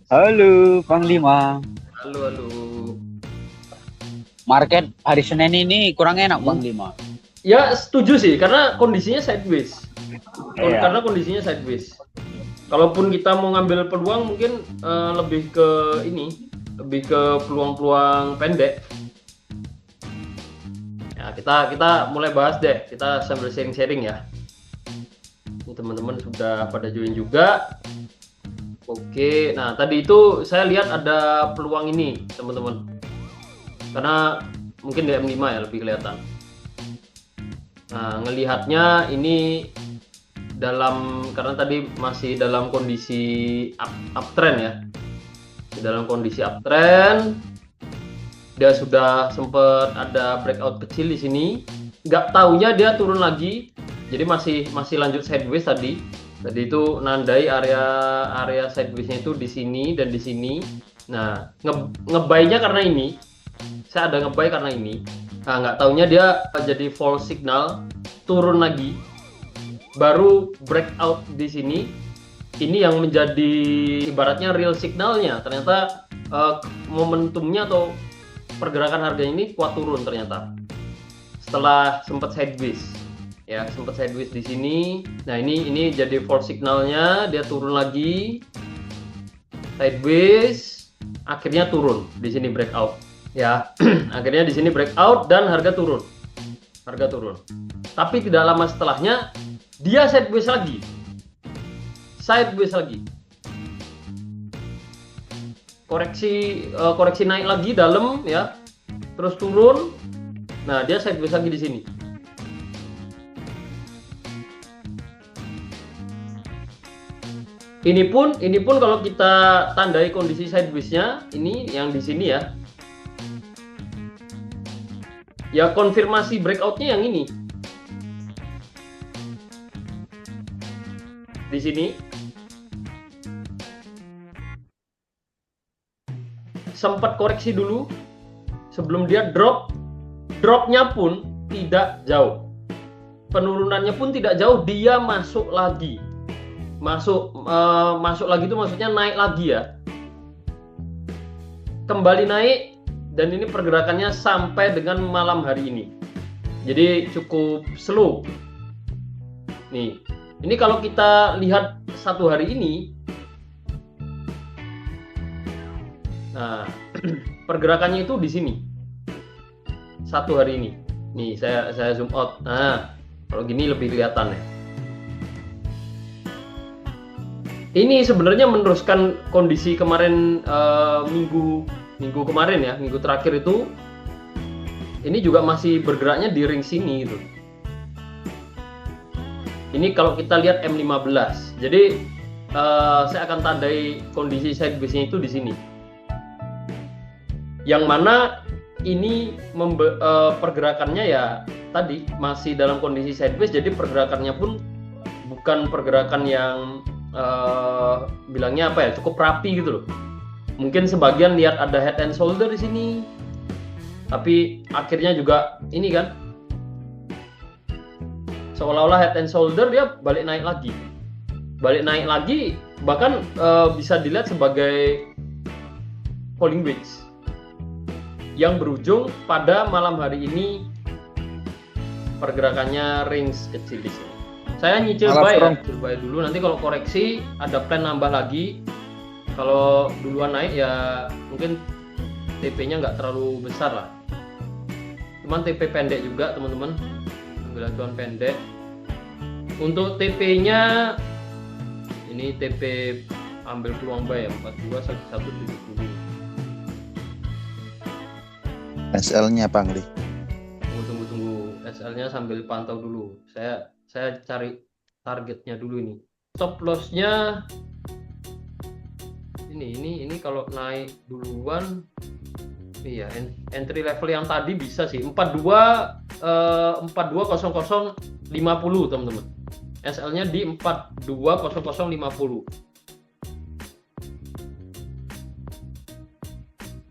Halo, Panglima. Halo, halo. Market hari Senin ini kurang enak, Panglima. Ya, setuju sih, karena kondisinya sideways. Iya. Karena kondisinya sideways. Kalaupun kita mau ngambil peluang, mungkin lebih ke lebih ke peluang-peluang pendek. Ya, kita mulai bahas deh. Kita sambil sharing-sharing ya. Ini teman-teman sudah pada join juga. Oke, nah tadi itu saya lihat ada peluang ini, teman-teman. Karena mungkin di M5 ya lebih kelihatan. Nah, ngelihatnya ini karena tadi masih dalam kondisi uptrend ya. Dalam kondisi uptrend, dia sudah sempat ada breakout kecil di sini. Nggak taunya dia turun lagi. Jadi masih lanjut sideways tadi. Tadi itu nandai area sidewaysnya itu di sini dan di sini. Nah, ngebuy-nya karena ini. Saya ada ngebuy karena ini. Nah, nggak taunya dia jadi false signal, turun lagi, baru breakout di sini. Ini yang menjadi ibaratnya real signalnya. Ternyata momentumnya atau pergerakan harga ini kuat turun ternyata. Setelah sempat sideways, ya sempat sideways di sini. Nah ini jadi false signalnya, dia turun lagi, sideways, akhirnya turun di sini breakout. Ya, akhirnya di sini breakout dan harga turun. Tapi tidak lama setelahnya dia sideways lagi. Koreksi naik lagi dalam ya. Terus turun. Nah, dia sideways lagi di sini. Ini pun kalau kita tandai kondisi sideways-nya, ini yang di sini ya. Ya konfirmasi breakout-nya yang ini. Di sini. Sempat koreksi dulu sebelum dia dropnya pun tidak jauh, penurunannya pun tidak jauh, dia masuk lagi itu maksudnya naik lagi ya, kembali naik, dan ini pergerakannya sampai dengan malam hari ini, jadi cukup slow nih. Ini kalau kita lihat satu hari ini, nah pergerakannya itu di sini satu hari ini. Nih saya zoom out. Nah kalau gini lebih kelihatan ya. Ini sebenarnya meneruskan kondisi kemarin, minggu kemarin ya, minggu terakhir itu. Ini juga masih bergeraknya di ring sini gitu. Ini kalau kita lihat M15. Jadi saya akan tandai kondisi sideways-nya itu di sini. Yang mana ini pergerakannya ya tadi masih dalam kondisi sideways, jadi pergerakannya pun bukan pergerakan yang bilangnya apa ya, cukup rapi gitu loh. Mungkin sebagian lihat ada head and shoulder di sini, tapi akhirnya juga ini kan seolah-olah head and shoulder, dia balik naik lagi, bahkan bisa dilihat sebagai falling wedge yang berujung pada malam hari ini pergerakannya range kecil di sini. Saya nyicil buy dulu, nanti kalau koreksi ada plan nambah lagi. Kalau duluan naik ya mungkin TP-nya nggak terlalu besar lah, cuman TP pendek juga teman-teman, ambil acuan pendek. Untuk TP-nya ini TP ambil peluang buy ya, 421170. SL-nya Pangli. Tunggu SL-nya sambil pantau dulu. Saya cari targetnya dulu ini. Stop loss-nya ini kalau naik duluan, iya entry level yang tadi bisa sih 420050 teman-teman. SL-nya di 420050.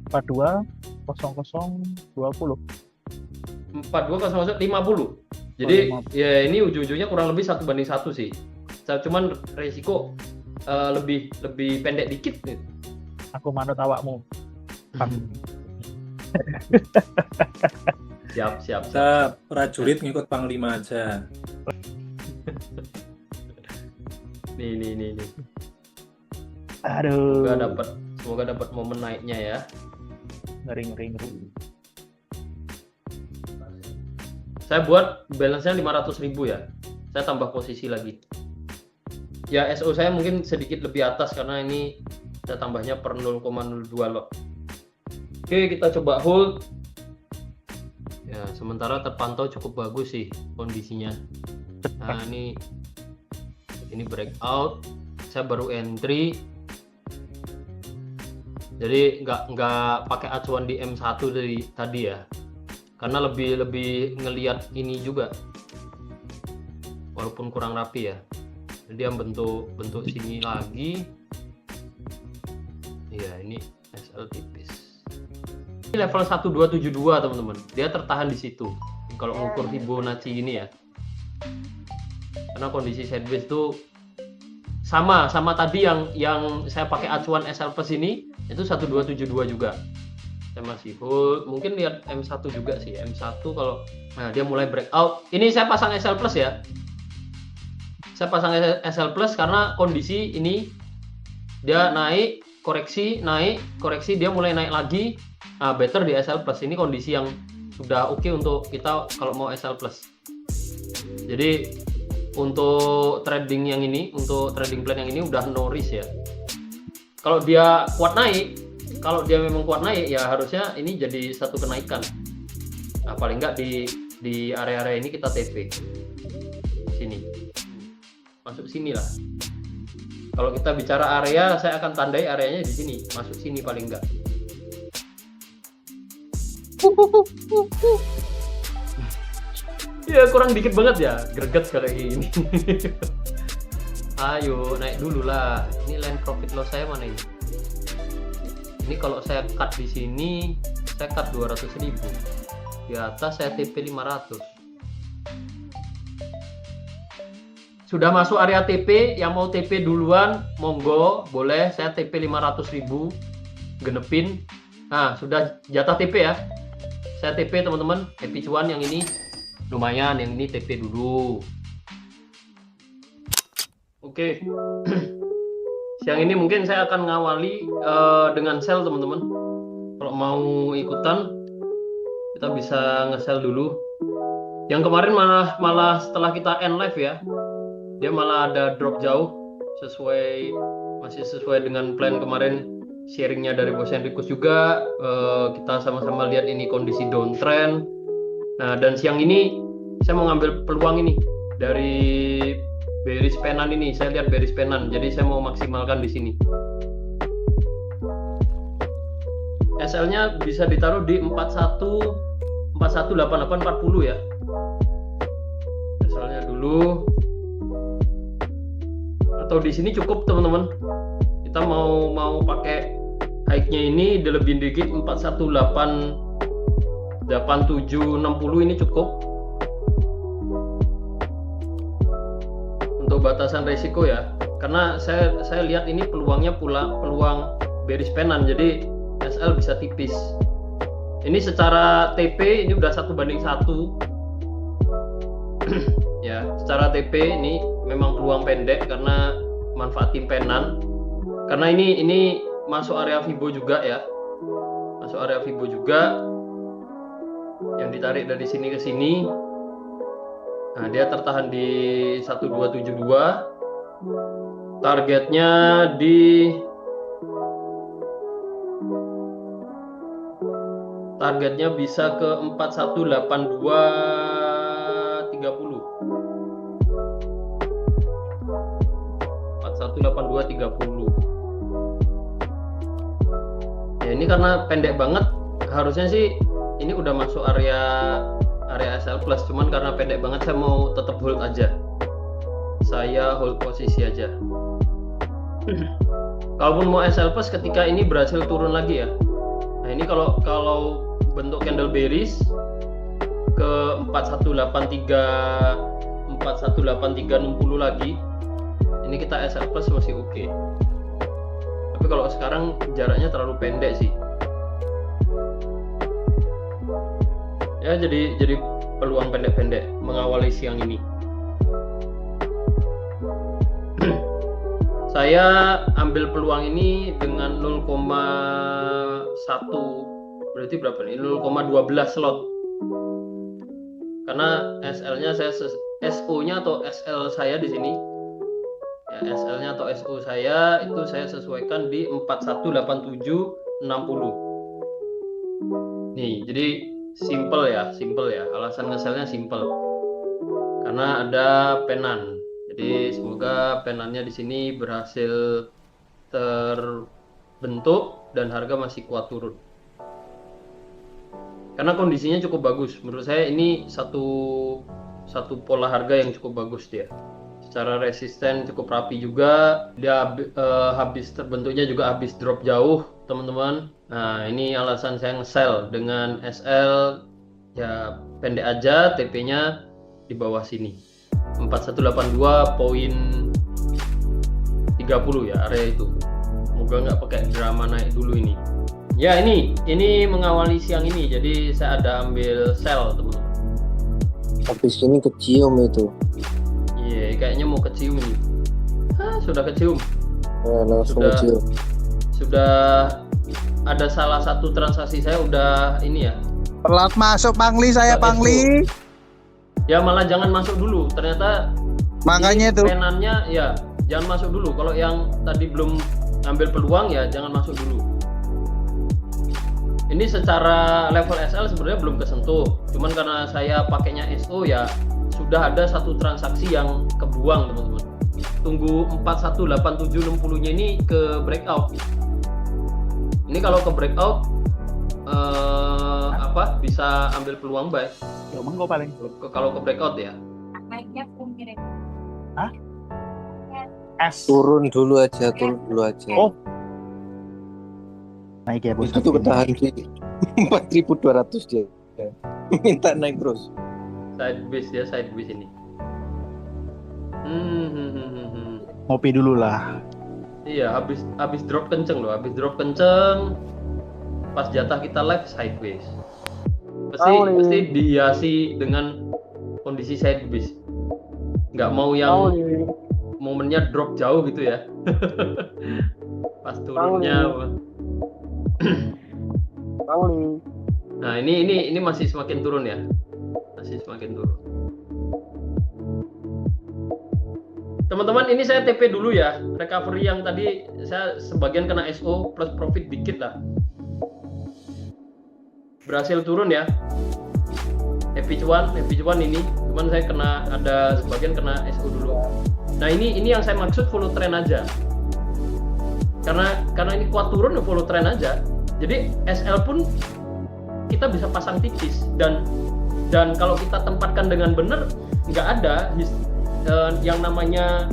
420020. 420050. Jadi ya ini ujung-ujungnya kurang lebih 1:1 sih. Cuman resiko lebih pendek dikit nih. aku manut awakmu. Pang. Siap. Kita prajurit ngikut panglima aja. Nih. Aduh. Semoga dapat momen naiknya ya. Ngeri. Saya buat balance-nya 500.000 ya. Saya tambah posisi lagi. Ya SO saya mungkin sedikit lebih atas karena ini saya tambahnya per 0,02 lot. Oke, kita coba hold. Ya, sementara terpantau cukup bagus sih kondisinya. Nah, ini breakout. Saya baru entry. Jadi nggak pakai acuan di M1 dari tadi ya. Karena lebih ngelihat ini juga. Walaupun kurang rapi ya. Jadi dia bentuk sini lagi. Iya, ini SL tipis. Ini level 1272 teman-teman. Dia tertahan di situ. Kalau ngukur Fibonacci ini ya. Karena kondisi sideways itu sama tadi yang saya pakai acuan SL plus ini itu 1272 juga. Saya masih hold. Mungkin lihat M1 juga sih. M1 kalau dia mulai breakout. Ini saya pasang SL plus ya. Saya pasang SL plus karena kondisi ini dia naik, koreksi, dia mulai naik lagi. Nah, better di SL plus. Ini kondisi yang sudah oke untuk kita kalau mau SL plus. Jadi untuk trading yang ini, untuk trading plan yang ini udah no risk ya. Kalau dia memang kuat naik ya harusnya ini jadi satu kenaikan. Nah, paling nggak di area-area ini kita TP sini, masuk sini lah. Kalau kita bicara area, saya akan tandai areanya di sini, masuk sini paling nggak. Ya kurang dikit banget ya, greget kayak gini. Ayo naik dulu lah. Ini line profit loss saya mana ini? Ini kalau saya cut di sini, saya cut 200.000. Di atas saya TP 500. Sudah masuk area TP, yang mau TP duluan, monggo, boleh. Saya TP 500.000, genepin. Nah, sudah jatah TP ya. Saya TP teman-teman, TP cuan yang ini lumayan, yang ini TP dulu. Oke. Siang ini mungkin saya akan ngawali dengan sell teman-teman. Kalau mau ikutan kita bisa nge-sell dulu. Yang kemarin malah setelah kita end live ya, dia malah ada drop jauh masih sesuai dengan plan kemarin sharingnya dari Bos Enrikus juga. Kita sama-sama lihat ini kondisi downtrend. Nah, dan siang ini saya mau ngambil peluang ini dari bearish penan ini. Saya lihat bearish penan, jadi saya mau maksimalkan di sini. SL-nya bisa ditaruh di 418840 ya. SL-nya dulu. Atau di sini cukup teman-teman. Kita mau pakai high-nya ini lebih dikit 4188760 ini cukup. Untuk batasan risiko ya. Karena saya lihat ini peluangnya peluang bearish penan, jadi SL bisa tipis. Ini secara TP ini udah 1:1. Ya, secara TP ini memang peluang pendek karena manfaatin penan. Karena ini masuk area Fibo juga ya. Masuk area Fibo juga. Yang ditarik dari sini ke sini. Nah, dia tertahan di 1272. Targetnya bisa ke 418230. 418230. Ya, ini karena pendek banget, harusnya sih ini udah masuk area SL plus, cuman karena pendek banget saya mau tetap hold aja. Saya hold posisi aja. Kalaupun mau SL plus ketika ini berhasil turun lagi ya. Nah, ini kalau bentuk candle bearish ke 418360 lagi, ini kita SL plus masih oke. Tapi Tapi kalau sekarang jaraknya terlalu pendek sih. Ya jadi peluang pendek-pendek mengawali siang ini. Saya ambil peluang ini dengan 0,1, berarti berapa nih? 0,12 slot. Karena SL-nya SO-nya atau SL saya di sini. Ya, SL-nya atau SO saya itu saya sesuaikan di 418760. Nih, jadi simple ya. Alasan nge-sell-nya simple. Karena ada penan. Jadi semoga penannya di sini berhasil terbentuk dan harga masih kuat turun. Karena kondisinya cukup bagus. Menurut saya ini satu pola harga yang cukup bagus dia. Secara resisten cukup rapi juga. Dia habis terbentuknya juga habis drop jauh, teman-teman. Nah, ini alasan saya nge-sell dengan SL ya pendek aja, TP-nya di bawah sini. 4182.30 ya area itu. Semoga nggak pakai drama naik dulu ini. Ya ini mengawali siang ini, jadi saya ada ambil sell teman-teman. Habis ini kecium itu. Iya, kayaknya mau kecium ini. Sudah kecium. Ya, langsung Sudah. kecium. Sudah ada salah satu transaksi saya udah ini ya. Telat masuk Pangli saya Udah Pangli. Ya malah jangan masuk dulu. Ternyata Makanya itu. penannya ya jangan masuk dulu. Kalau yang tadi belum ngambil peluang ya jangan masuk dulu. Ini secara level SL sebenarnya belum kesentuh. Cuman karena saya pakainya SO ya sudah ada satu transaksi yang kebuang teman-teman. Tunggu 418760-nya ini ke breakout. Ini kalau ke breakout bisa ambil peluang buy. Emang kau paling Kalau ke breakout ya. S. Turun dulu aja. Oh. Naik ya bos. Itu tuh ketahan di 4.200 dia. Minta naik terus. Sideways ini. Ngopi dulu lah. Iya, habis drop kenceng loh, pas jatah kita live sideways. Pasti dihiasi dengan kondisi sideways. Nggak mau yang momennya drop jauh gitu ya. Pas turunnya. Nah, ini masih semakin turun ya. Masih semakin turun. Teman-teman, ini saya TP dulu ya. Recovery yang tadi saya sebagian kena SO plus profit dikit lah. Berhasil turun ya. Happy cuan ini. Cuman saya ada sebagian kena SO dulu. Nah, ini yang saya maksud follow trend aja. Karena ini kuat turun ya follow trend aja. Jadi SL pun kita bisa pasang tipis dan kalau kita tempatkan dengan benar nggak ada yang namanya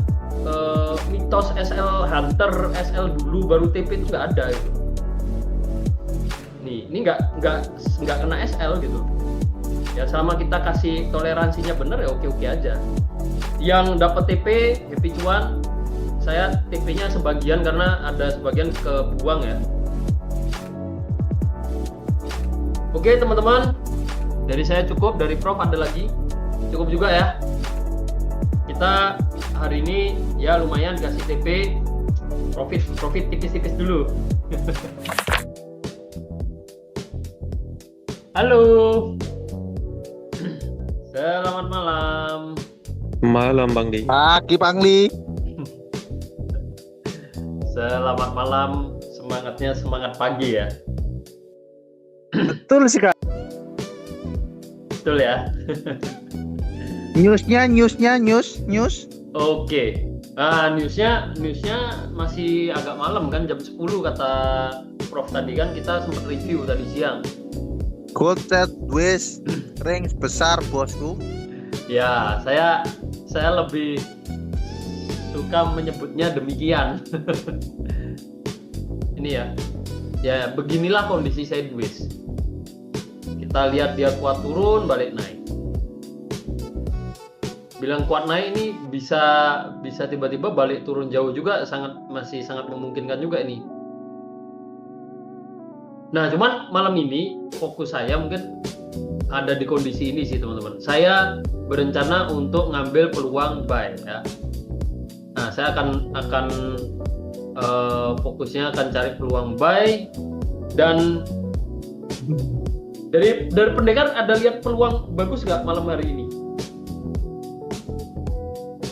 mitos SL hunter, SL dulu baru TP itu nggak ada gitu. Ini nggak kena SL gitu. Ya selama kita kasih toleransinya benar ya oke aja. Yang dapat TP happy cuan, saya TP-nya sebagian karena ada sebagian kebuang ya. Oke teman-teman, dari saya cukup, dari Prof ada lagi, cukup juga ya. Kita hari ini ya lumayan dikasih TP, profit tipis-tipis dulu. Halo, selamat malam. Malam Bang Di. Pagi Pangli. Selamat malam, semangat pagi ya. Betul sih Kak. Betul ya. News. Oke. Nah, newsnya masih agak malam kan, jam 10 kata Prof tadi kan, kita sempat review tadi siang. Gold sideways range besar bosku. Ya, saya lebih suka menyebutnya demikian. Ini ya. Ya, beginilah kondisi sideways. Kita lihat dia kuat turun, balik naik. Bilang kuat naik ini bisa tiba-tiba balik turun jauh juga, masih sangat memungkinkan juga ini. Nah, cuman malam ini fokus saya mungkin ada di kondisi ini sih teman-teman. Saya berencana untuk ngambil peluang buy ya. Nah, saya akan fokusnya akan cari peluang buy, dan dari Pendekar ada lihat peluang bagus nggak malam hari ini?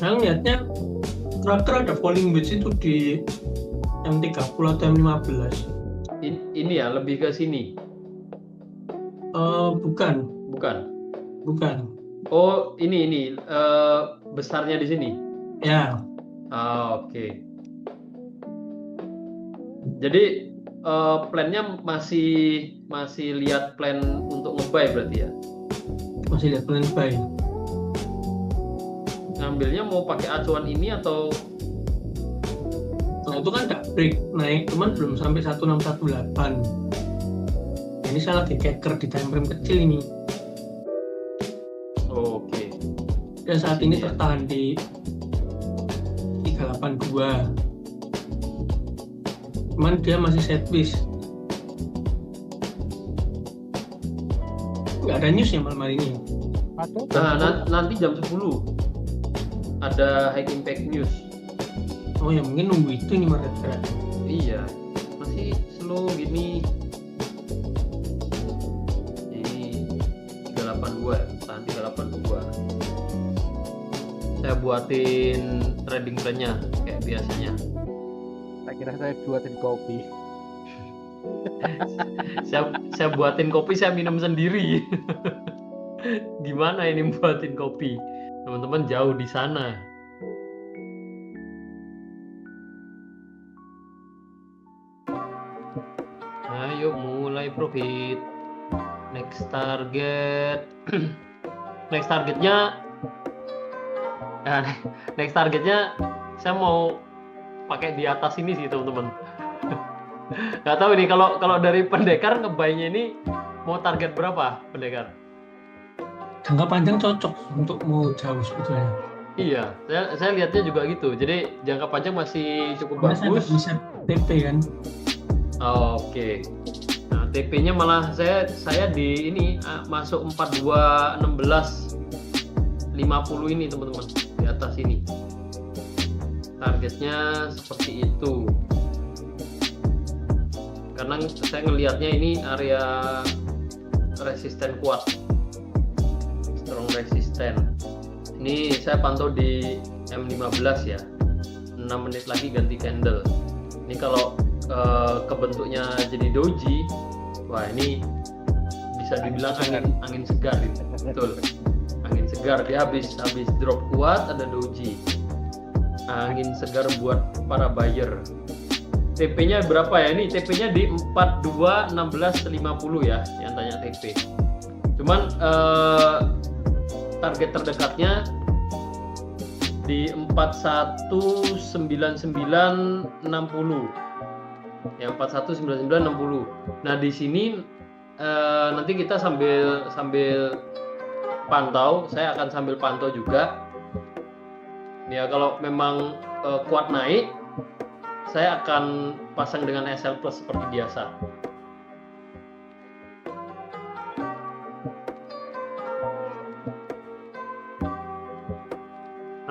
Saya lihatnya terakhir ada falling wedge itu di M30 atau M15. Ini ya lebih ke sini. Bukan. Oh, ini besarnya di sini. Ya, Oke. Jadi plannya masih lihat plan untuk nge-buy berarti ya? masih lihat plan buy. Ngambilnya mau pakai acuan ini atau? Nah, itu kan nggak break naik, cuman belum sampai 1618. Ini saya lagi keker di time frame kecil ini. Oke. Dan saat ini tertahan di 382. Cuman dia masih sideways. Nggak ada newsnya malam hari ini. Nah, nanti jam 10 ada high impact news. Oh ya, mungkin nunggu itu nih market gerak. Iya, masih slow gini. Ini 382 ya, tahan 382. Saya buatin trading plan-nya kayak biasanya. Tak kira saya buatin kopi. saya buatin kopi, saya minum sendiri. Gimana ini buatin kopi? Teman-teman jauh di sana. Ayo mulai profit. Next target. Next targetnya saya mau pakai di atas ini sih teman-teman. Nggak tahu nih kalau dari Pendekar ngebaynya ini mau target berapa Pendekar? Jangka panjang cocok untuk mau jauh sebetulnya. Iya, saya lihatnya juga gitu. Jadi jangka panjang masih cukup Karena saya bagus. nggak bisa TP kan. Oke. Nah, TP-nya malah saya di ini masuk 42.16.50 ini teman-teman, di atas ini. Targetnya seperti itu. Karena saya ngelihatnya ini area resisten kuat. Strong resisten. Ini saya pantau di M15 ya. 6 menit lagi ganti candle. Ini kalau kebentuknya jadi doji, wah ini bisa dibilang angin segar ini. Betul, angin segar. Dia habis drop kuat, ada doji, angin segar buat para buyer. TP-nya berapa ya? Ini TP-nya di 42.16.50 ya, yang tanya TP. Cuman target terdekatnya di 419960. Ya 419960. Nah, di sini nanti kita sambil pantau, saya akan sambil pantau juga. Ya kalau memang kuat naik, saya akan pasang dengan SL Plus seperti biasa.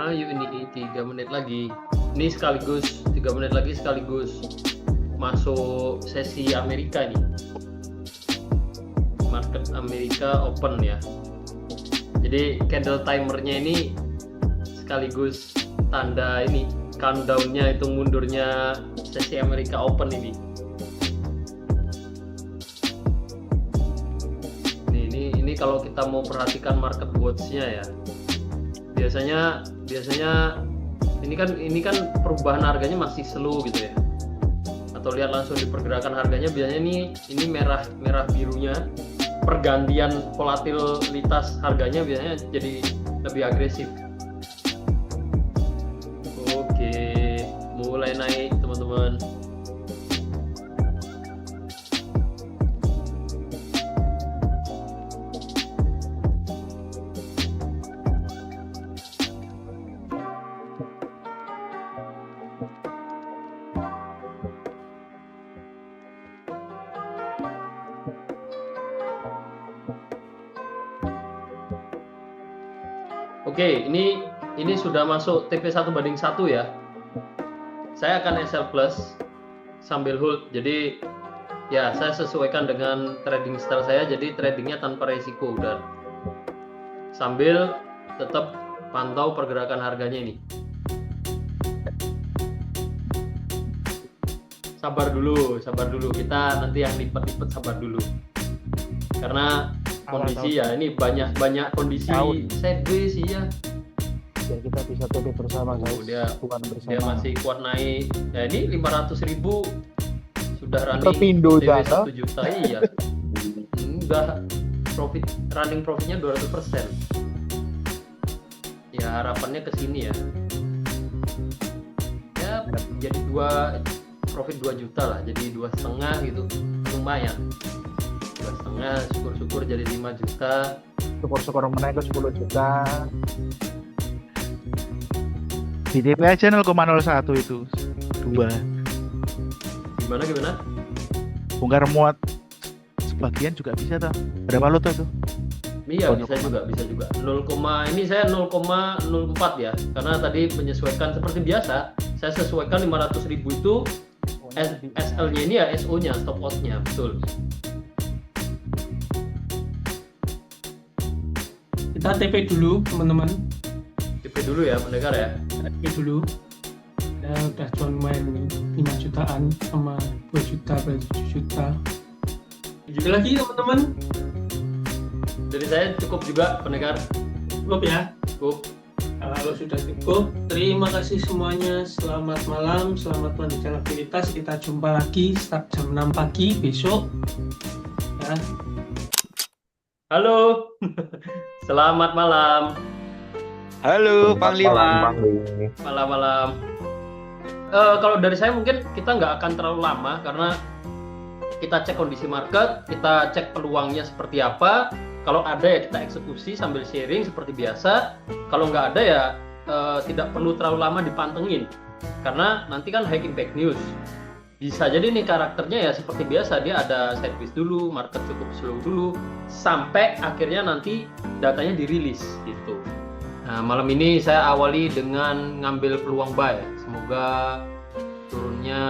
Ayo ini 3 menit lagi. Ini sekaligus 3 menit lagi sekaligus masuk sesi Amerika nih. Market Amerika open ya. Jadi candle timernya ini sekaligus tanda ini countdown-nya, itu mundurnya sesi Amerika open ini. Ini kalau kita mau perhatikan market watch-nya ya. Biasanya ini kan perubahan harganya masih slow gitu ya. Atau lihat langsung di pergerakan harganya, biasanya ini merah birunya, pergantian volatilitas harganya biasanya jadi lebih agresif. Oke, mulai naik teman-teman. Oke, ini sudah masuk TP1/1 ya. Saya akan SL plus sambil hold. Jadi ya saya sesuaikan dengan trading style saya. Jadi tradingnya tanpa resiko udah. Sambil tetap pantau pergerakan harganya ini. Sabar dulu. Kita nanti yang lipet-lipet sabar dulu. Karena kondisi ya ini banyak kondisi sideways sih ya. Biar kita bisa TP bersama guys. Dia Bersama. masih kuat naik. Ya ini 500.000 sudah running Kepindo TP jatuh. 1 juta iya. Udah running profitnya 200%. Ya harapannya ke sini ya. Ya jadi profit 2 juta lah, jadi 2,5 gitu. Lumayan. 2,5 syukur-syukur jadi 5 juta. Syukur-syukur menang ke 10 juta. Di DP aja 0,01 itu 2 Gimana? bongkar muat sebagian juga bisa toh. Berapa lot tuh? Iya bisa juga 0, ini saya 0,04 ya, karena tadi menyesuaikan seperti biasa. Saya sesuaikan 500.000 itu SL-nya ini ya, SO-nya, stop loss-nya, betul. Kita TP dulu teman-teman. TP dulu ya pendengar ya. TP dulu. Ya udah cuan main 5 jutaan sama 2 juta berarti 7 juta. 7 lagi teman-teman. Jadi saya cukup juga pendengar. Cukup ya. Cukup. Kalau sudah cukup, terima kasih semuanya. Selamat malam, selamat melanjutkan aktivitas. Kita jumpa lagi start jam 6 pagi besok. Ya. Halo. Selamat malam. Halo Panglima. Malam-malam. Kalau dari saya mungkin kita nggak akan terlalu lama karena kita cek kondisi market, kita cek peluangnya seperti apa. Kalau ada ya kita eksekusi sambil sharing seperti biasa. Kalau nggak ada ya tidak perlu terlalu lama dipantengin. Karena nanti kan high impact news. Bisa jadi nih karakternya ya seperti biasa, dia ada sideways dulu, market cukup slow dulu, sampai akhirnya nanti datanya dirilis gitu. Nah malam ini saya awali dengan ngambil peluang buy. Semoga turunnya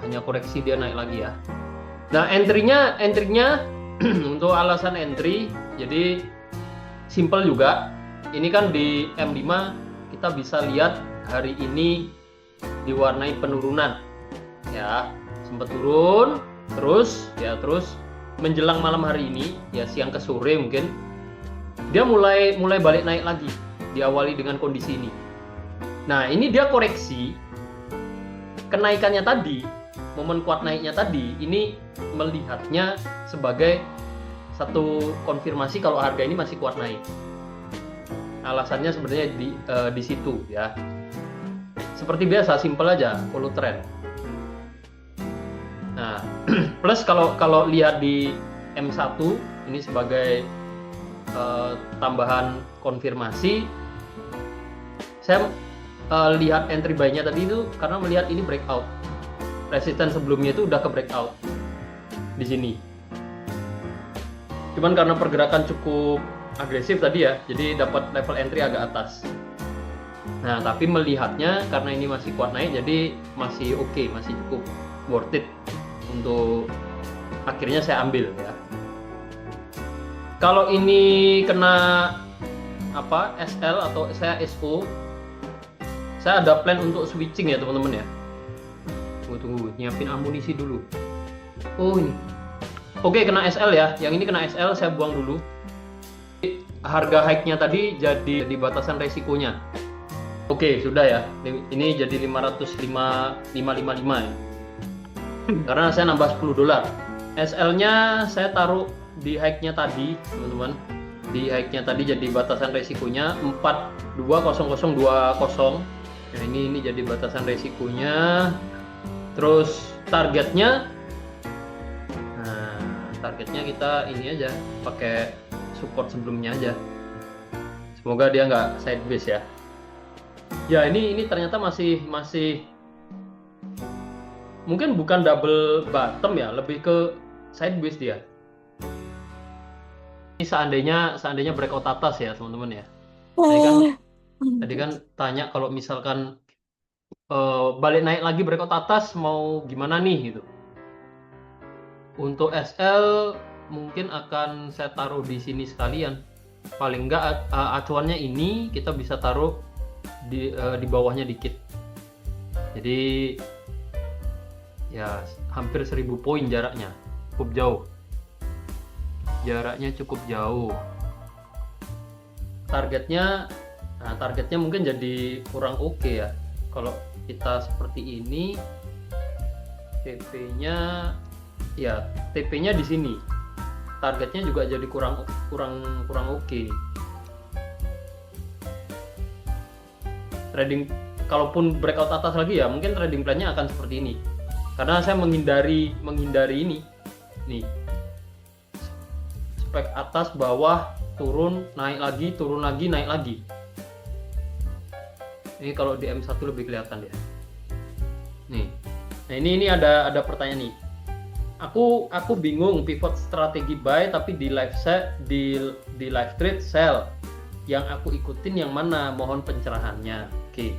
hanya koreksi dia naik lagi ya. Nah entry-nya untuk alasan entry, jadi simple juga. Ini kan di M5 kita bisa lihat hari ini diwarnai penurunan. Ya, sempat turun, terus menjelang malam hari ini, ya siang ke sore mungkin, dia mulai balik naik lagi, diawali dengan kondisi ini. Nah, ini dia koreksi, kenaikannya tadi, momen kuat naiknya tadi, ini melihatnya sebagai satu konfirmasi kalau harga ini masih kuat naik. Alasannya sebenarnya di situ ya. Seperti biasa, simple aja, follow trend. Nah, plus kalau lihat di M1 ini sebagai tambahan konfirmasi, saya lihat entry buy-nya tadi itu karena melihat ini breakout. Resisten sebelumnya itu udah ke breakout di sini. Cuman karena pergerakan cukup agresif tadi ya, jadi dapat level entry agak atas. Nah, tapi melihatnya karena ini masih kuat naik, jadi masih oke, masih cukup worth it untuk akhirnya saya ambil ya. Kalau ini kena SL atau saya SO, saya ada plan untuk switching ya teman-teman ya. Tunggu nyiapin amunisi dulu. Oh ini, oke kena SL ya. Yang ini kena SL, saya buang dulu. Harga high-nya tadi jadi di batasan resikonya. Oke sudah ya. Ini jadi 555 ya. Karena saya nambah $10. SL-nya saya taruh di high-nya tadi, teman-teman. Di high-nya tadi jadi batasan resikonya 420020. Nah, ini jadi batasan resikonya. Terus targetnya kita ini aja, pakai support sebelumnya aja. Semoga dia nggak sideways ya. Ya, ini ternyata masih mungkin bukan double bottom ya, lebih ke sideways dia. Ini seandainya breakout atas ya teman-teman ya. Tadi kan tanya kalau misalkan balik naik lagi breakout atas mau gimana nih gitu. Untuk SL mungkin akan saya taruh di sini sekalian. Paling enggak acuannya ini kita bisa taruh di bawahnya dikit. Jadi ya hampir 1000 poin jaraknya, cukup jauh. Jaraknya cukup jauh. Targetnya mungkin jadi kurang oke ya. Kalau kita seperti ini, TP-nya di sini. Targetnya juga jadi kurang oke. Trading kalaupun breakout atas lagi ya, mungkin trading plan-nya akan seperti ini. Karena saya menghindari ini. Nih. Spek atas bawah turun, naik lagi, turun lagi, naik lagi. Ini kalau di M1 lebih kelihatan ya. Nih. Nah, ini ada pertanyaan nih. Aku bingung pivot strategi buy tapi di live trade sell. Yang aku ikutin yang mana? Mohon pencerahannya. Oke.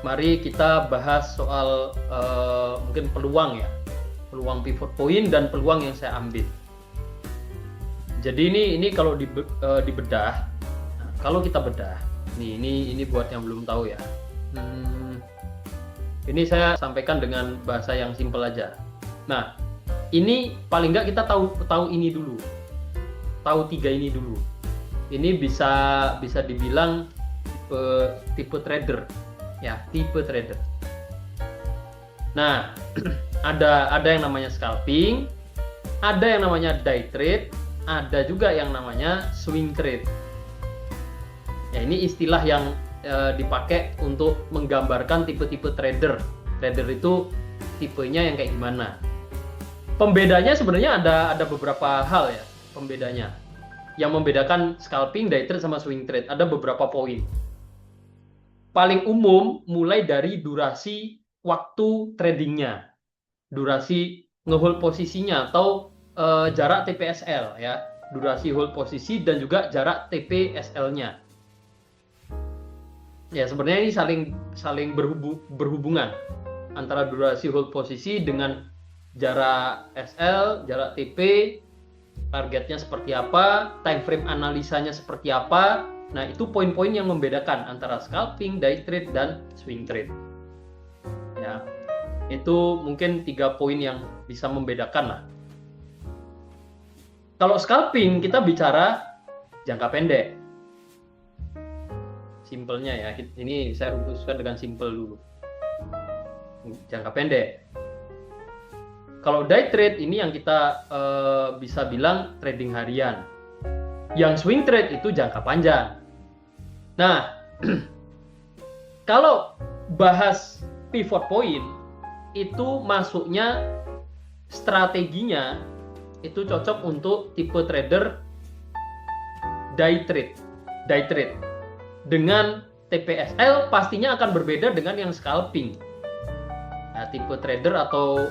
Mari kita bahas soal mungkin peluang ya. Peluang pivot point dan peluang yang saya ambil. Jadi ini kalau dibedah, nah, kalau kita bedah, ini buat yang belum tahu ya. Ini saya sampaikan dengan bahasa yang simpel aja. Nah, ini paling nggak kita tahu ini dulu, tahu 3 ini dulu. Ini bisa dibilang tipe trader, ya tipe trader. Nah, ada yang namanya scalping, ada yang namanya day trade, ada juga yang namanya swing trade. Ya, ini istilah yang dipakai untuk menggambarkan tipe-tipe trader. Trader itu tipenya yang kayak gimana. Pembedanya sebenarnya ada beberapa hal ya pembedanya. Yang membedakan scalping, day trade sama swing trade ada beberapa poin. Paling umum mulai dari durasi waktu tradingnya, durasi ngehold posisinya atau jarak TPSL ya, durasi hold posisi dan juga jarak TPSL-nya. Ya sebenarnya ini saling berhubungan antara durasi hold posisi dengan jarak SL, jarak TP, targetnya seperti apa, time frame analisanya seperti apa. Nah itu poin-poin yang membedakan antara scalping, day trade dan swing trade. Ya itu mungkin 3 poin yang bisa membedakan lah. Kalau scalping kita bicara jangka pendek. Simpelnya ya, ini saya rumuskan dengan simpel dulu. Jangka pendek. Kalau day trade ini yang kita bisa bilang trading harian. Yang swing trade itu jangka panjang. Nah, kalau bahas pivot point itu masuknya strateginya itu cocok untuk tipe trader day trade. Dengan TPSL pastinya akan berbeda dengan yang scalping. Nah, tipe trader atau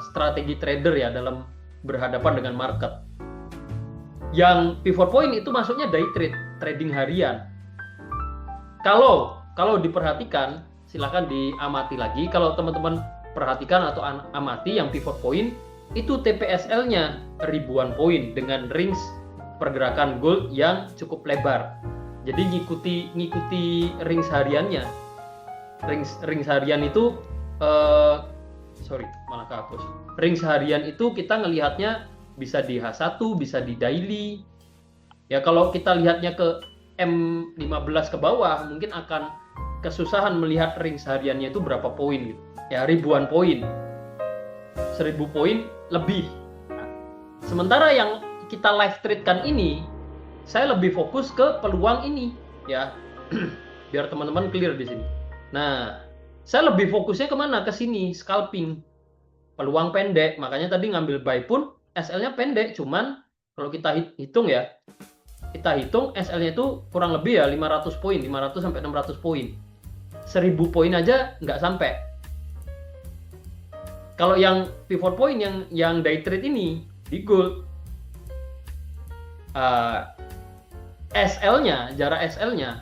strategi trader ya dalam berhadapan dengan market. Yang pivot point itu masuknya day trade, trading harian. Kalau diperhatikan, silakan diamati lagi. Kalau teman-teman perhatikan atau amati yang pivot point itu TPSL-nya ribuan poin dengan range pergerakan gold yang cukup lebar. Jadi ngikuti range hariannya. Range harian itu malah kehapus. Range harian itu kita ngelihatnya bisa di H1, bisa di daily. Ya kalau kita lihatnya ke M15 ke bawah mungkin akan kesusahan melihat range hariannya itu berapa poin gitu. Ya ribuan poin. 1000 poin lebih. Nah, sementara yang kita live trade kan ini saya lebih fokus ke peluang ini ya. Biar teman-teman clear di sini. Nah, saya lebih fokusnya kemana? Ke sini, scalping. Peluang pendek, makanya tadi ngambil buy pun SL-nya pendek, cuman kalau kita hitung ya, kita hitung SL-nya itu kurang lebih ya 500 poin, 500 sampai 600 poin. 1000 poin aja nggak sampai. Kalau yang pivot point yang day trade ini di gold SL-nya, jarak SL-nya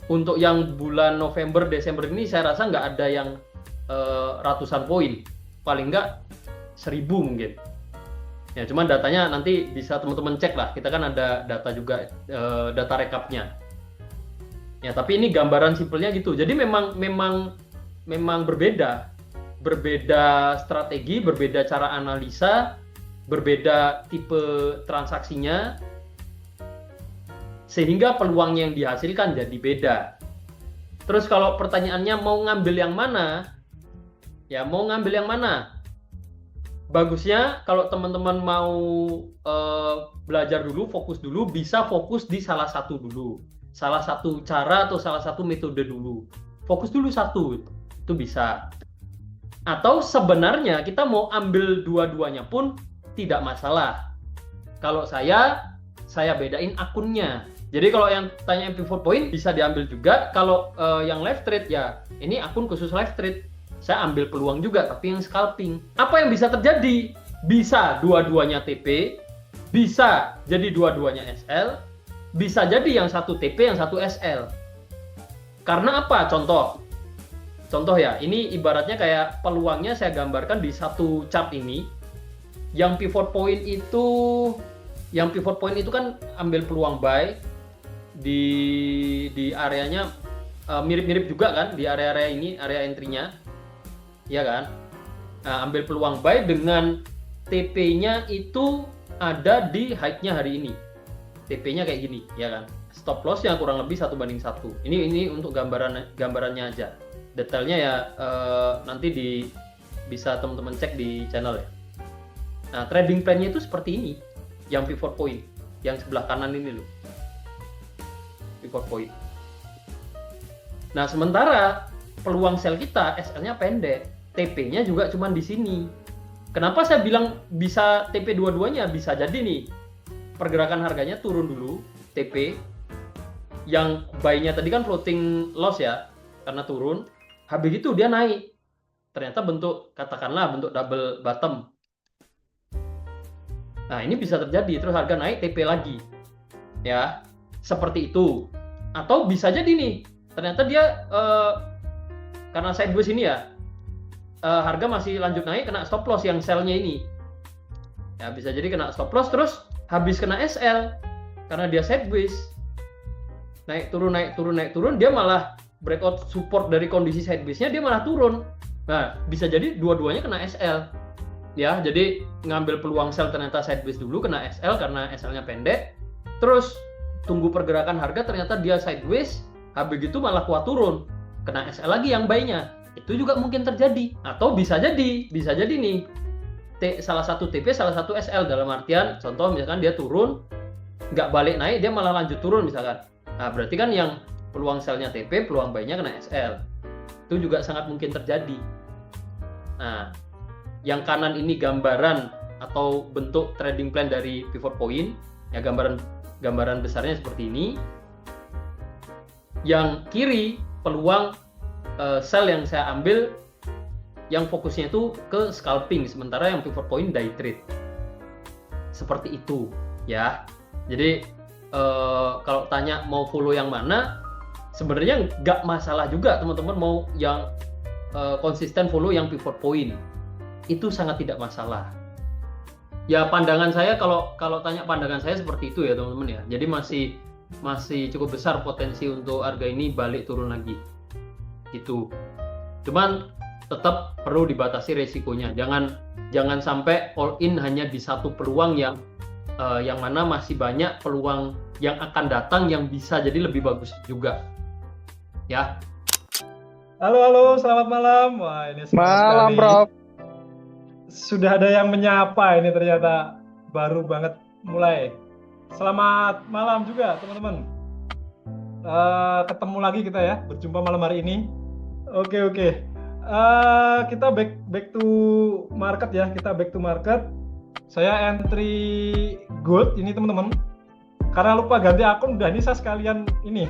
untuk yang bulan November, Desember ini saya rasa nggak ada yang ratusan poin, paling nggak 1000 mungkin. Ya, cuman datanya nanti bisa teman-teman cek lah. Kita kan ada data juga, data rekapnya. Ya, tapi ini gambaran simpelnya gitu. Jadi memang berbeda strategi, berbeda cara analisa, berbeda tipe transaksinya, sehingga peluang yang dihasilkan jadi beda. Terus kalau pertanyaannya mau ngambil yang mana? Ya, mau ngambil yang mana? Bagusnya kalau teman-teman mau belajar dulu, fokus dulu, bisa fokus di salah satu dulu. Salah satu cara atau salah satu metode dulu. Fokus dulu satu, itu bisa. Atau sebenarnya kita mau ambil dua-duanya pun tidak masalah. Kalau saya bedain akunnya. Jadi kalau yang tanya pivot point bisa diambil juga. Kalau yang live trade ya ini akun khusus live trade. Saya ambil peluang juga tapi yang scalping. Apa yang bisa terjadi? Bisa dua-duanya TP, bisa jadi dua-duanya SL, bisa jadi yang satu TP, yang satu SL. Karena apa? Contoh ya, ini ibaratnya kayak peluangnya saya gambarkan di satu chart ini. Yang pivot point itu kan ambil peluang buy di areanya mirip-mirip juga kan di area-area ini, area entry-nya. Ya kan? Nah, ambil peluang buy dengan TP-nya itu ada di high-nya hari ini. TP-nya kayak gini, ya kan? Stop loss-nya kurang lebih 1:1. Ini untuk gambarannya aja. Detailnya ya nanti bisa teman-teman cek di channel ya. Nah, trading plan-nya itu seperti ini. Yang pivot point, yang sebelah kanan ini loh. Pivot point. Nah, sementara peluang sell kita SL-nya pendek, TP-nya juga cuma di sini. Kenapa saya bilang bisa TP dua-duanya? Bisa jadi nih, pergerakan harganya turun dulu, TP. Yang buy-nya tadi kan floating loss ya, karena turun. Habis itu dia naik. Ternyata katakanlah bentuk double bottom. Nah, ini bisa terjadi, terus harga naik, TP lagi. Ya, seperti itu. Atau bisa jadi nih, ternyata dia karena sideways ini ya, harga masih lanjut naik, kena stop loss yang sell-nya ini. Ya, bisa jadi kena stop loss, terus habis kena SL, karena dia sideways. Naik turun, dia malah breakout support dari kondisi sideways-nya, dia malah turun. Nah, bisa jadi dua-duanya kena SL. Ya, jadi ngambil peluang sell ternyata sideways dulu, kena SL karena SL-nya pendek. Terus tunggu pergerakan harga, ternyata dia sideways, habis gitu malah kuat turun. Kena SL lagi yang buy-nya. Itu juga mungkin terjadi. Atau bisa jadi nih, salah satu TP, salah satu SL. Dalam artian, contoh misalkan dia turun, nggak balik naik, dia malah lanjut turun misalkan. Nah, berarti kan yang peluang sell-nya TP, peluang buy-nya kena SL. Itu juga sangat mungkin terjadi. Nah, yang kanan ini gambaran atau bentuk trading plan dari pivot point. Ya, gambaran besarnya seperti ini. Yang kiri, peluang sell yang saya ambil yang fokusnya itu ke scalping, sementara yang pivot point day trade. Seperti itu ya. Jadi kalau tanya mau follow yang mana, sebenarnya nggak masalah juga teman-teman mau yang konsisten follow yang pivot point. Itu sangat tidak masalah. Ya, pandangan saya kalau tanya pandangan saya seperti itu ya teman-teman ya. Jadi masih cukup besar potensi untuk harga ini balik turun lagi. Gitu. Cuman tetap perlu dibatasi resikonya. Jangan sampai all in hanya di satu peluang yang mana masih banyak peluang yang akan datang yang bisa jadi lebih bagus juga. Ya. Halo, selamat malam. Wah, ini Malam, sekali. Bro. Sudah ada yang menyapa ini, ternyata baru banget mulai. Selamat malam juga teman-teman. Ketemu lagi kita ya, berjumpa malam hari ini. Oke. Kita back to market ya. Kita back to market. Saya entry gold ini teman-teman. Karena lupa ganti akun, udah ini saya sekalian ini.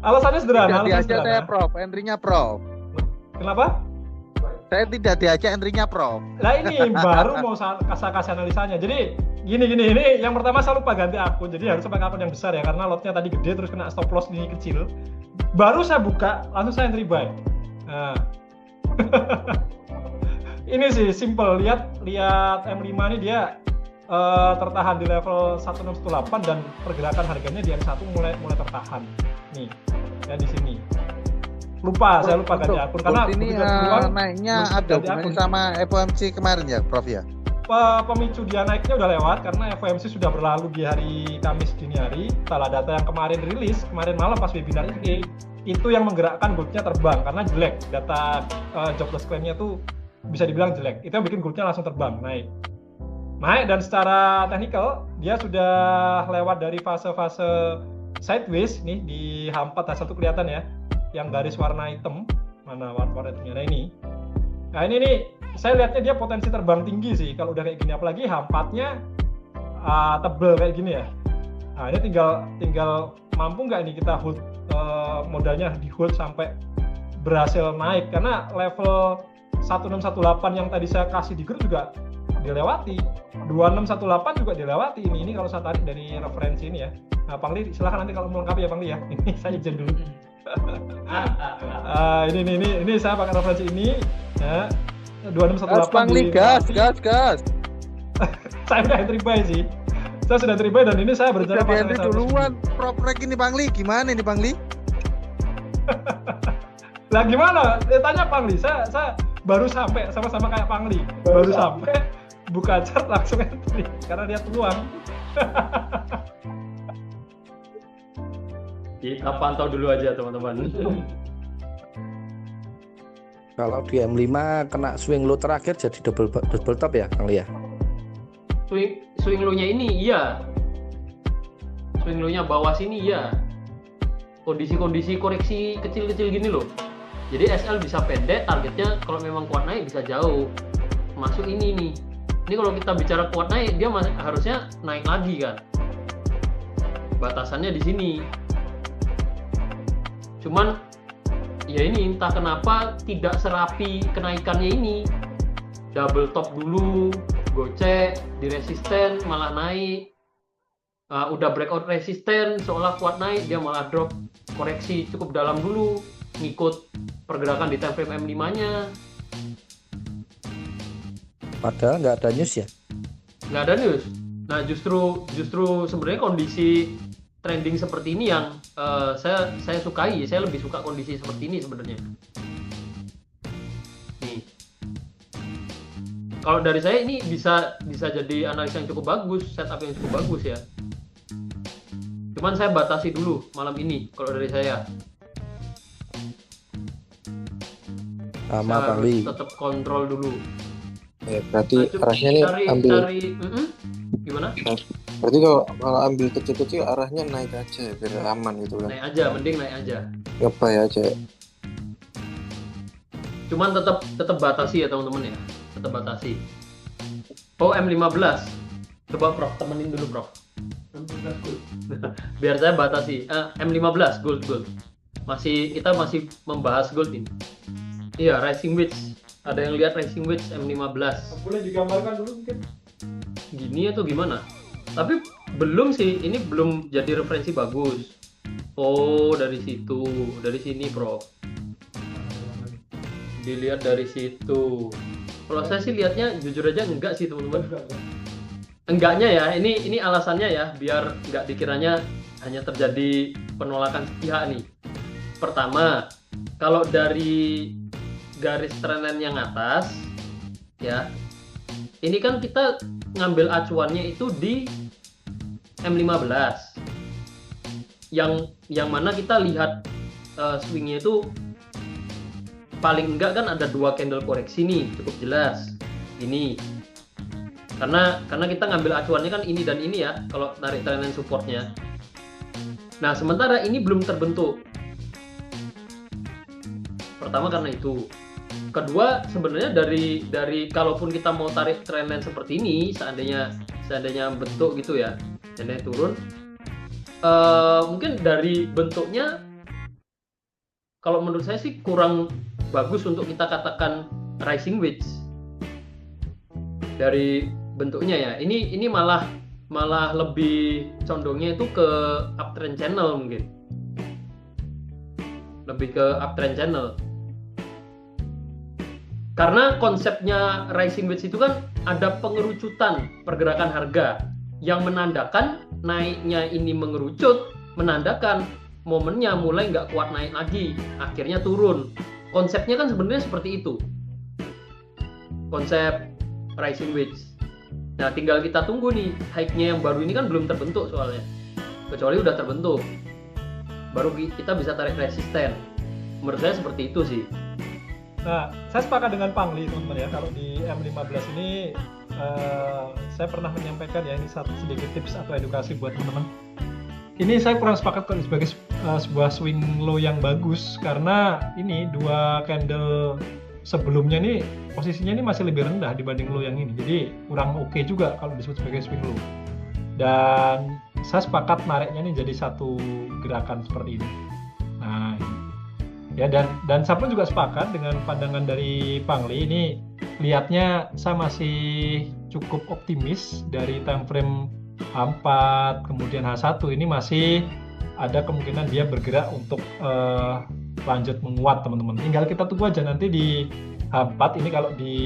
Alasannya sederhana. Tidak diajak saya, Prof. Entry-nya, Prof. Kenapa? Saya tidak diajak entry-nya, Prof. Nah, ini baru mau saya kasih analisanya. Jadi Gini, ini yang pertama saya lupa ganti akun, jadi harus pakai akun yang besar ya, karena lotnya tadi gede terus kena stop loss ini kecil. Baru saya buka, langsung saya entry buy. Nah. Ini sih simple, lihat M5 ini dia tertahan di level 1618 dan pergerakan harganya di M1 mulai tertahan. Nih, ya di sini. Saya lupa ganti akun karena ini naiknya ada hubungannya sama FOMC kemarin ya, Prof ya. Pemicu dia naiknya udah lewat karena FOMC sudah berlalu di hari Kamis dini hari. Setelah data yang kemarin rilis, kemarin malam pas webinar ini, itu yang menggerakkan goldnya terbang karena jelek. Data jobless claim-nya tuh bisa dibilang jelek. Itu yang bikin goldnya langsung terbang, naik dan secara teknikal dia sudah lewat dari fase-fase sideways nih di H4 hasil tuh kelihatan ya, yang garis warna hitam, mana warna hitamnya ini. Nah ini nih saya lihatnya dia potensi terbang tinggi sih kalau udah kayak gini, apalagi H4-nya tebel kayak gini ya. Nah ini tinggal mampu nggak nih kita hold modalnya di hold sampai berhasil naik, karena level 1618 yang tadi saya kasih di grup juga dilewati, 2618 juga dilewati. Ini kalau saya tarik dari referensi ini ya. Nah Pangli silahkan nanti kalau mau lengkap ya Pangli ya. Ini saya izin dulu. Ini saya pakai referensi ini ya. 2618 Pangli gas. Saya udah entry buy sih. Saya sudah entry buy dan ini saya berencana pakai entry duluan. Prof Rek ini Pangli, gimana ini Pangli? Lah gimana? Tanya Pangli. Saya baru sampai sama-sama kayak Pangli. Baru sampai buka chart langsung entry karena dia peluang. Kita pantau dulu aja teman-teman. Kalau di M5 kena swing low terakhir jadi double top ya, Kang Lia? Swing low-nya ini iya. Swing low-nya bawah sini iya. Kondisi koreksi kecil-kecil gini loh. Jadi SL bisa pendek, targetnya kalau memang kuat naik bisa jauh. Masuk ini nih. Ini kalau kita bicara kuat naik, dia harusnya naik lagi kan. Batasannya di sini. Cuman ya ini entah kenapa tidak serapi kenaikannya ini. Double top dulu, gocek, di resisten malah naik. Udah breakout resisten, seolah kuat naik, dia malah drop, koreksi cukup dalam dulu, ngikut pergerakan di time frame M5-nya. Padahal nggak ada news ya? Nggak ada news. Nah justru sebenarnya kondisi trending seperti ini yang saya sukai. Saya lebih suka kondisi seperti ini sebenarnya. Nih, kalau dari saya ini bisa jadi analisa yang cukup bagus, setup yang cukup bagus ya. Cuman saya batasi dulu malam ini kalau dari saya. Sama Pangli. Tetap kontrol dulu. Ya, berarti arahnya ini ambil. Gimana? Berarti kalau ambil kecil-kecil arahnya naik aja biar aman gitu kan. Naik aja, mending naik aja. Ngebay aja. Cuman tetap batasi ya teman-teman ya. Tetap batasi. Oh, M15. Coba Prof temenin dulu Prof. M15 gold. Biar saya batasi. M15 gold. Kita masih membahas gold ini. Iya, Rising Wedge. Ada yang lihat Rising Wedge M15? Boleh digambarkan dulu mungkin. Gini atau gimana? Tapi belum sih, ini belum jadi referensi bagus. Oh, dari situ, dari sini, Prof. Dilihat dari situ. Kalau saya sih lihatnya jujur aja enggak sih, teman-teman. Enggaknya ya, ini alasannya ya, biar enggak dikiranya hanya terjadi penolakan sepihak nih. Pertama, kalau dari garis trendline yang atas ya, ini kan kita ngambil acuannya itu di M15 yang mana kita lihat swingnya itu paling enggak kan ada 2 candle koreksi nih, cukup jelas ini karena kita ngambil acuannya kan ini dan ini ya kalau tarik trendline supportnya. Nah sementara ini belum terbentuk. Pertama karena itu. Kedua sebenarnya dari kalaupun kita mau tarik trendline seperti ini, seandainya bentuk gitu ya, seandainya turun, mungkin dari bentuknya kalau menurut saya sih kurang bagus untuk kita katakan rising wedge. bentuknya ya. Ini malah lebih condongnya itu ke uptrend channel mungkin. Lebih ke uptrend channel. Karena konsepnya rising wedge itu kan ada pengerucutan pergerakan harga yang menandakan naiknya ini mengerucut, menandakan momennya mulai nggak kuat naik lagi, akhirnya turun. Konsepnya kan sebenarnya seperti itu. Konsep rising wedge. Nah, tinggal kita tunggu nih, high-nya yang baru ini kan belum terbentuk soalnya. Kecuali udah terbentuk, baru kita bisa tarik resisten. Menurut saya seperti itu sih. Nah, saya sepakat dengan Pangli teman-teman ya. Kalau di M15 ini saya pernah menyampaikan ya, ini satu sedikit tips atau edukasi buat teman-teman. Ini saya kurang sepakat kalau sebagai sebuah swing low yang bagus, karena ini dua candle sebelumnya nih posisinya ini masih lebih rendah dibanding low yang ini. Jadi kurang oke juga kalau disebut sebagai swing low. Dan saya sepakat nariknya ini jadi satu gerakan seperti ini. Nah, ya, dan saya pun juga sepakat dengan pandangan dari Pangli. Ini lihatnya saya masih cukup optimis dari time frame H4 kemudian H1 ini masih ada kemungkinan dia bergerak untuk lanjut menguat teman-teman. Tinggal kita tunggu aja nanti di H4 ini kalau di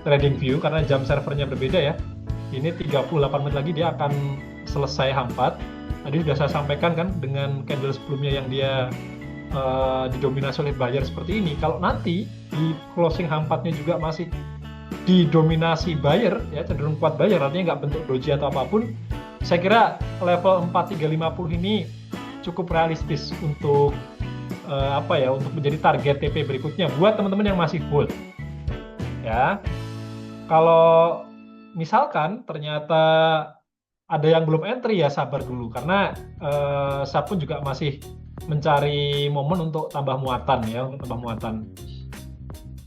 TradingView karena jam servernya berbeda ya. Ini 38 menit lagi dia akan selesai H4. Tadi sudah saya sampaikan kan dengan candle sebelumnya yang dia didominasi oleh buyer seperti ini. Kalau nanti di closing H4-nya juga masih didominasi buyer ya, cenderung kuat buyer, artinya nggak bentuk doji atau apapun, saya kira level 4350 ini cukup realistis untuk untuk menjadi target TP berikutnya buat teman-teman yang masih hold ya. Kalau misalkan ternyata ada yang belum entry ya sabar dulu, karena saya pun juga masih mencari momen untuk tambah muatan ya, untuk tambah muatan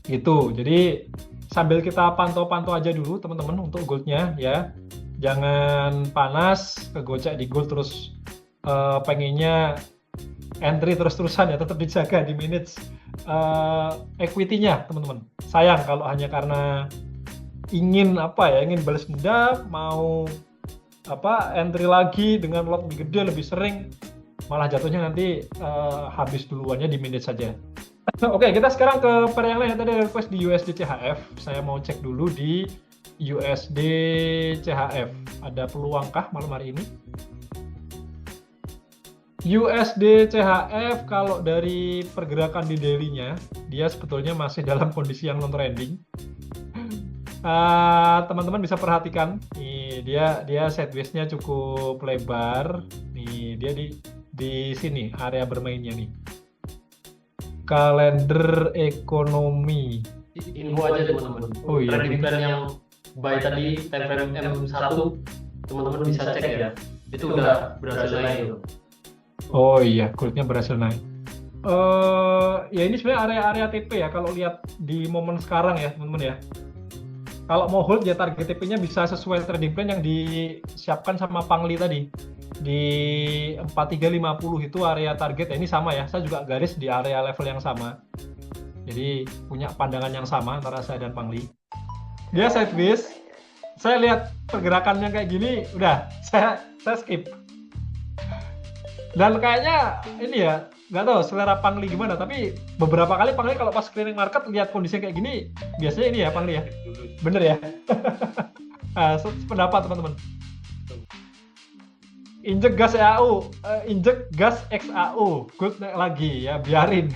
gitu. Jadi sambil kita pantau-pantau aja dulu teman-teman untuk goldnya ya, jangan panas kegocek di gold terus pengennya entry terus-terusan ya, tetap dijaga di minutes equity-nya teman-teman. Sayang kalau hanya karena ingin ingin balas dendam, mau entry lagi dengan lot lebih gede, lebih sering, malah jatuhnya nanti habis duluannya di minute saja. Oke, kita sekarang ke pair yang lain. Tadi ada request di USD CHF. Saya mau cek dulu di USD CHF. Ada peluangkah malam hari ini? USD CHF kalau dari pergerakan di daily-nya, dia sebetulnya masih dalam kondisi yang non-trending. Teman-teman bisa perhatikan, nih dia sideways-nya cukup lebar. Nih dia di sini area bermainnya nih. Kalender ekonomi. Info aja teman-teman. Oh iya. Trading plan yang buy tadi time frame M1 teman-teman bisa cek ya. Itu udah berhasil naik itu. Oh iya, goldnya berhasil naik. Ya ini sebenarnya area-area TP ya kalau lihat di momen sekarang ya teman-teman ya. Kalau mau hold ya target TP-nya bisa sesuai trading plan yang disiapkan sama Pangli tadi. Di 4350 itu area target ya, ini sama ya. Saya juga garis di area level yang sama. Jadi punya pandangan yang sama antara saya dan Pangli. Dia sideways. Saya lihat pergerakannya kayak gini, udah saya skip. Dan kayaknya ini ya, nggak tahu selera Pangli gimana, tapi beberapa kali Pangli kalau pas clearing market lihat kondisinya kayak gini, biasanya ini ya Pangli ya, bener ya. Pendapat teman-teman. Injek gas EAU, injek gas XAU, good naik lagi ya, biarin.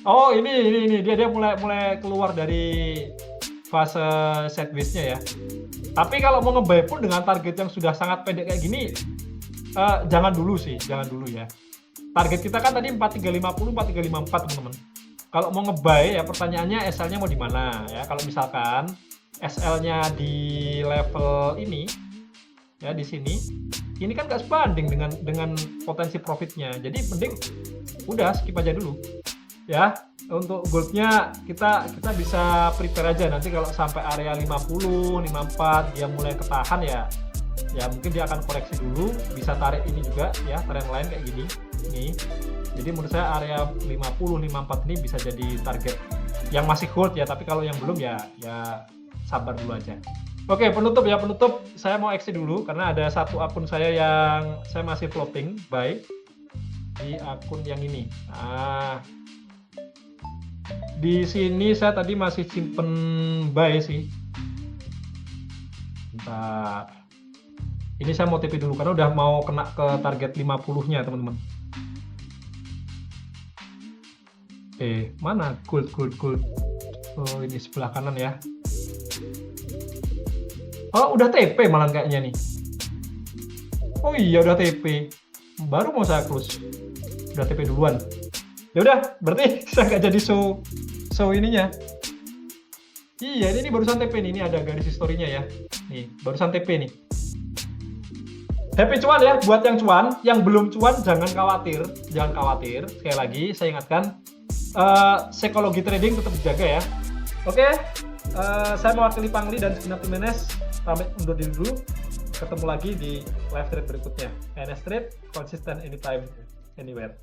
Oh ini dia mulai keluar dari fase sideways-nya ya. Tapi kalau mau nge-buy pun dengan target yang sudah sangat pendek kayak gini, jangan dulu ya. Target kita kan tadi 4350, 4354 teman-teman. Kalau mau nge-buy ya pertanyaannya SL-nya mau di mana ya. Kalau misalkan SL-nya di level ini ya, di sini, ini kan nggak sebanding dengan potensi profitnya. Jadi mending udah skip aja dulu ya. Untuk goldnya kita bisa prepare aja, nanti kalau sampai area 50, 54 dia mulai ketahan ya mungkin dia akan koreksi dulu, bisa tarik ini juga ya, trend line kayak gini nih. Jadi menurut saya area 50, 54 ini bisa jadi target yang masih hold ya, tapi kalau yang belum ya sabar dulu aja. Oke, penutup ya, penutup. Saya mau exit dulu karena ada satu akun saya yang saya masih floating buy di akun yang ini. Nah, di sini saya tadi masih simpen buy sih. Bentar. Ini saya mau TP dulu karena udah mau kena ke target 50-nya, teman-teman. Mana gold. Oh, ini sebelah kanan ya. Oh, udah TP malah kayaknya nih. Oh iya, udah TP. Baru mau saya close. Udah TP duluan. Ya udah, berarti saya nggak jadi show ininya. Iya, ini barusan TP nih. Ini ada garis historinya ya. Nih, barusan TP nih. Happy cuan ya, buat yang cuan. Yang belum cuan jangan khawatir. Jangan khawatir. Sekali lagi, saya ingatkan. Psikologi trading tetap dijaga ya. Oke, saya mewakili Pangli dan segenap tim NS pamit undur diri dulu. Ketemu lagi di live trade berikutnya. NS Trade, konsisten anytime, anywhere.